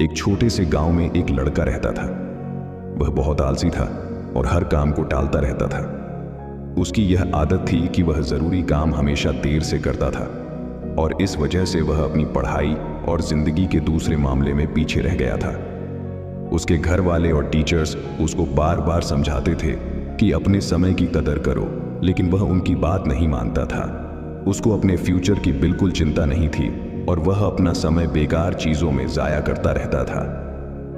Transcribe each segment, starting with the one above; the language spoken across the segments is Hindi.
एक छोटे से गांव में एक लड़का रहता था। वह बहुत आलसी था और हर काम को टालता रहता था। उसकी यह आदत थी कि वह जरूरी काम हमेशा देर से करता था और इस वजह से वह अपनी पढ़ाई और जिंदगी के दूसरे मामले में पीछे रह गया था। उसके घर वाले और टीचर्स उसको बार बार समझाते थे कि अपने समय की कदर करो, लेकिन वह उनकी बात नहीं मानता था। उसको अपने फ्यूचर की बिल्कुल चिंता नहीं थी और वह अपना समय बेकार चीजों में जाया करता रहता था।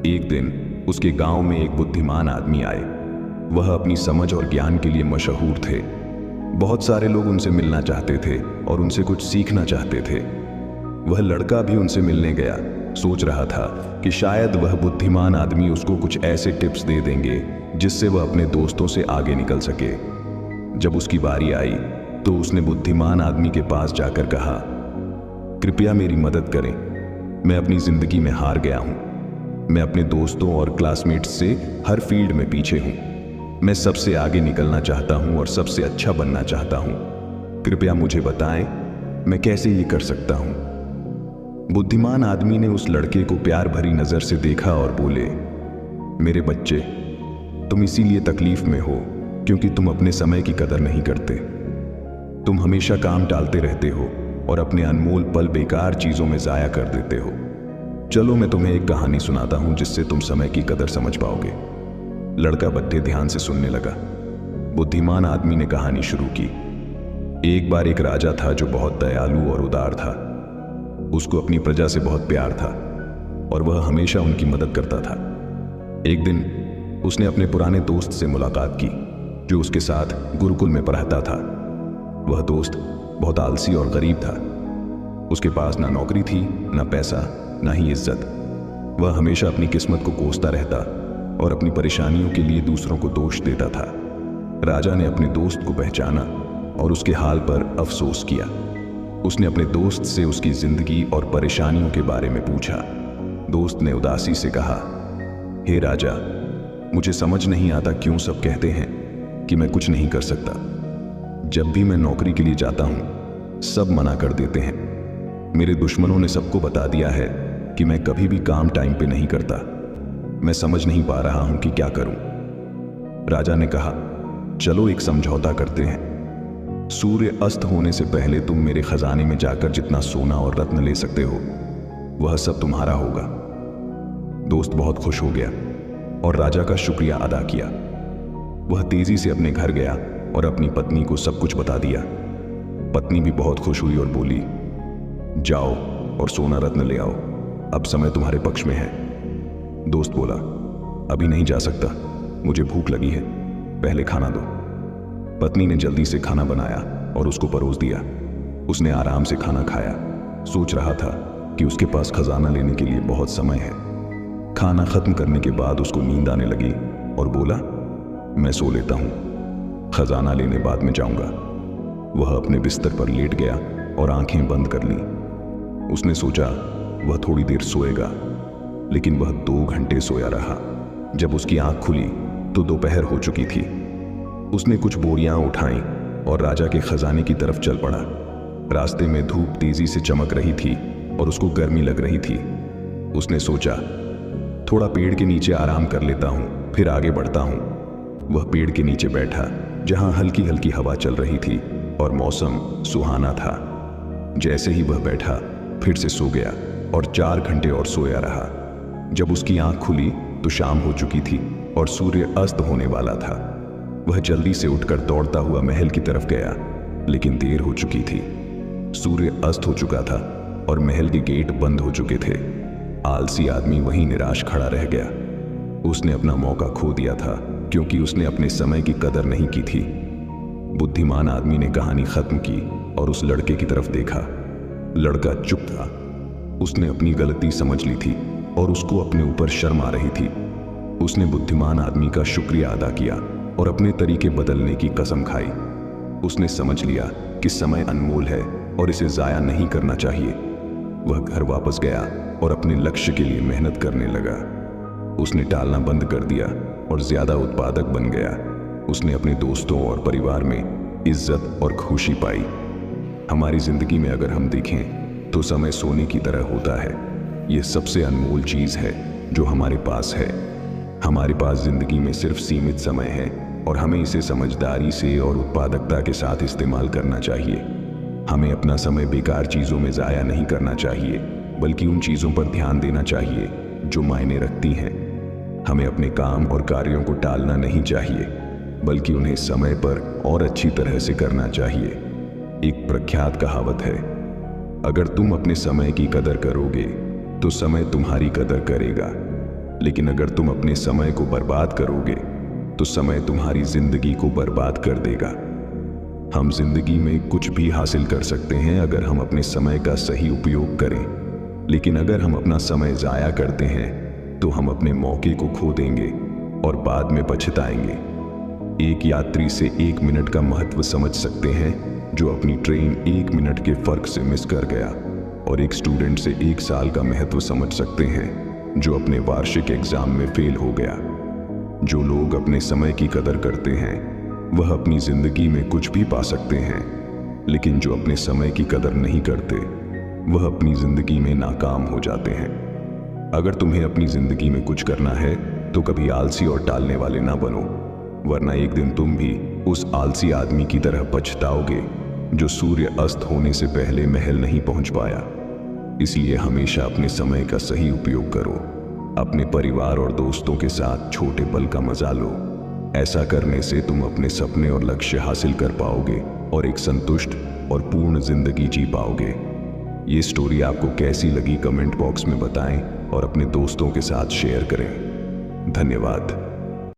एक दिन उसके गांव में एक बुद्धिमान आदमी आए। वह अपनी समझ और ज्ञान के लिए मशहूर थे। बहुत सारे लोग उनसे मिलना चाहते थे और उनसे कुछ सीखना चाहते थे। वह लड़का भी उनसे मिलने गया, सोच रहा था कि शायद वह बुद्धिमान आदमी उसको कुछ ऐसे टिप्स दे देंगे जिससे वह अपने दोस्तों से आगे निकल सके। जब उसकी बारी आई तो उसने बुद्धिमान आदमी के पास जाकर कहा, कृपया मेरी मदद करें, मैं अपनी जिंदगी में हार गया हूं। मैं अपने दोस्तों और क्लासमेट्स से हर फील्ड में पीछे हूं। मैं सबसे आगे निकलना चाहता हूं और सबसे अच्छा बनना चाहता हूं। कृपया मुझे बताएं, मैं कैसे ये कर सकता हूं। बुद्धिमान आदमी ने उस लड़के को प्यार भरी नजर से देखा और बोले, मेरे बच्चे, तुम इसीलिए तकलीफ में हो क्योंकि तुम अपने समय की कदर नहीं करते। तुम हमेशा काम टालते रहते हो और अपने अनमोल पल बेकार चीजों में जाया कर देते हो। चलो मैं तुम्हें एक कहानी सुनाता हूं जिससे तुम समय की कदर समझ पाओगे। लड़का बड़े ध्यान से सुनने लगा। बुद्धिमान आदमी ने कहानी शुरू की। एक बार एक राजा था जो बहुत दयालु और उदार था। उसको अपनी प्रजा से बहुत प्यार था और वह हमेशा उनकी मदद करता था। एक दिन उसने अपने पुराने दोस्त से मुलाकात की जो उसके साथ गुरुकुल में पढ़ता था। वह दोस्त बहुत आलसी और गरीब था। उसके पास ना नौकरी थी, ना पैसा, ना ही इज्जत। वह हमेशा अपनी किस्मत को कोसता रहता और अपनी परेशानियों के लिए दूसरों को दोष देता था। राजा ने अपने दोस्त को पहचाना और उसके हाल पर अफसोस किया। उसने अपने दोस्त से उसकी जिंदगी और परेशानियों के बारे में पूछा। दोस्त ने उदासी से कहा, हे राजा, मुझे समझ नहीं आता क्यों सब कहते हैं कि मैं कुछ नहीं कर सकता। जब भी मैं नौकरी के लिए जाता हूं, सब मना कर देते हैं। मेरे दुश्मनों ने सबको बता दिया है कि मैं कभी भी काम टाइम पे नहीं करता। मैं समझ नहीं पा रहा हूं कि क्या करूं। राजा ने कहा, चलो एक समझौता करते हैं। सूर्य अस्त होने से पहले तुम मेरे खजाने में जाकर जितना सोना और रत्न ले सकते हो, वह सब तुम्हारा होगा। दोस्त बहुत खुश हो गया और राजा का शुक्रिया अदा किया। वह तेजी से अपने घर गया और अपनी पत्नी को सब कुछ बता दिया। पत्नी भी बहुत खुश हुई और बोली, जाओ और सोना रत्न ले आओ, अब समय तुम्हारे पक्ष में है। दोस्त बोला, अभी नहीं जा सकता, मुझे भूख लगी है, पहले खाना दो। पत्नी ने जल्दी से खाना बनाया और उसको परोस दिया। उसने आराम से खाना खाया। सोच रहा था कि उसके पास खजाना लेने के लिए बहुत समय है। खाना खत्म करने के बाद उसको नींद आने लगी और बोला, मैं सो लेता हूं, खजाना लेने बाद में जाऊंगा। वह अपने बिस्तर पर लेट गया और आंखें बंद कर ली। उसने सोचा वह थोड़ी देर सोएगा, लेकिन वह 2 घंटे सोया रहा। जब उसकी आंख खुली तो दोपहर हो चुकी थी। उसने कुछ बोरियां उठाईं और राजा के खजाने की तरफ चल पड़ा। रास्ते में धूप तेजी से चमक रही थी और उसको गर्मी लग रही थी। उसने सोचा, थोड़ा पेड़ के नीचे आराम कर लेता हूं, फिर आगे बढ़ता हूं। वह पेड़ के नीचे बैठा जहां हल्की हल्की हवा चल रही थी और मौसम सुहाना था। जैसे ही वह बैठा फिर से सो गया और 4 घंटे और सोया रहा। जब उसकी आंख खुली तो शाम हो चुकी थी और सूर्य अस्त होने वाला था। वह जल्दी से उठकर दौड़ता हुआ महल की तरफ गया, लेकिन देर हो चुकी थी। सूर्य अस्त हो चुका था और महल के गेट बंद हो चुके थे। आलसी आदमी वहीं निराश खड़ा रह गया। उसने अपना मौका खो दिया था क्योंकि उसने अपने समय की कदर नहीं की थी। बुद्धिमान आदमी ने कहानी खत्म की और उस लड़के की तरफ देखा। लड़का चुप था। उसने अपनी गलती समझ ली थी और उसको अपने ऊपर शर्म आ रही थी। उसने बुद्धिमान आदमी का शुक्रिया अदा किया और अपने तरीके बदलने की कसम खाई। उसने समझ लिया कि समय अनमोल है और इसे जाया नहीं करना चाहिए। वह घर वापस गया और अपने लक्ष्य के लिए मेहनत करने लगा। उसने टालना बंद कर दिया और ज्यादा उत्पादक बन गया। उसने अपने दोस्तों और परिवार में इज्जत और खुशी पाई। हमारी जिंदगी में अगर हम देखें तो समय सोने की तरह होता है, ये सबसे अनमोल चीज है जो हमारे पास है। हमारे पास जिंदगी में सिर्फ सीमित समय है और हमें इसे समझदारी से और उत्पादकता के साथ इस्तेमाल करना चाहिए। हमें अपना समय बेकार चीजों में जाया नहीं करना चाहिए, बल्कि उन चीजों पर ध्यान देना चाहिए जो मायने रखती हैं। हमें अपने काम और कार्यों को टालना नहीं चाहिए, बल्कि उन्हें समय पर और अच्छी तरह से करना चाहिए। एक प्रख्यात कहावत है, अगर तुम अपने समय की कदर करोगे तो समय तुम्हारी कदर करेगा, लेकिन अगर तुम अपने समय को बर्बाद करोगे तो समय तुम्हारी जिंदगी को बर्बाद कर देगा। हम जिंदगी में कुछ भी हासिल कर सकते हैं अगर हम अपने समय का सही उपयोग करें, लेकिन अगर हम अपना समय जाया करते हैं तो हम अपने मौके को खो देंगे और बाद में पछताएंगे। एक यात्री से 1 मिनट का महत्व समझ सकते हैं जो अपनी ट्रेन 1 मिनट के फर्क से मिस कर गया, और एक स्टूडेंट से 1 साल का महत्व समझ सकते हैं जो अपने वार्षिक एग्जाम में फेल हो गया। जो लोग अपने समय की कदर करते हैं वह अपनी जिंदगी में कुछ भी पा सकते हैं, लेकिन जो अपने समय की कदर नहीं करते वह अपनी जिंदगी में नाकाम हो जाते हैं। अगर तुम्हें अपनी जिंदगी में कुछ करना है तो कभी आलसी और टालने वाले ना बनो, वरना एक दिन तुम भी उस आलसी आदमी की तरह पछताओगे जो सूर्य अस्त होने से पहले महल नहीं पहुंच पाया। इसलिए हमेशा अपने समय का सही उपयोग करो। अपने परिवार और दोस्तों के साथ छोटे पल का मजा लो। ऐसा करने से तुम अपने सपने और लक्ष्य हासिल कर पाओगे और एक संतुष्ट और पूर्ण जिंदगी जी पाओगे। ये स्टोरी आपको कैसी लगी कमेंट बॉक्स में बताएं और अपने दोस्तों के साथ शेयर करें। धन्यवाद।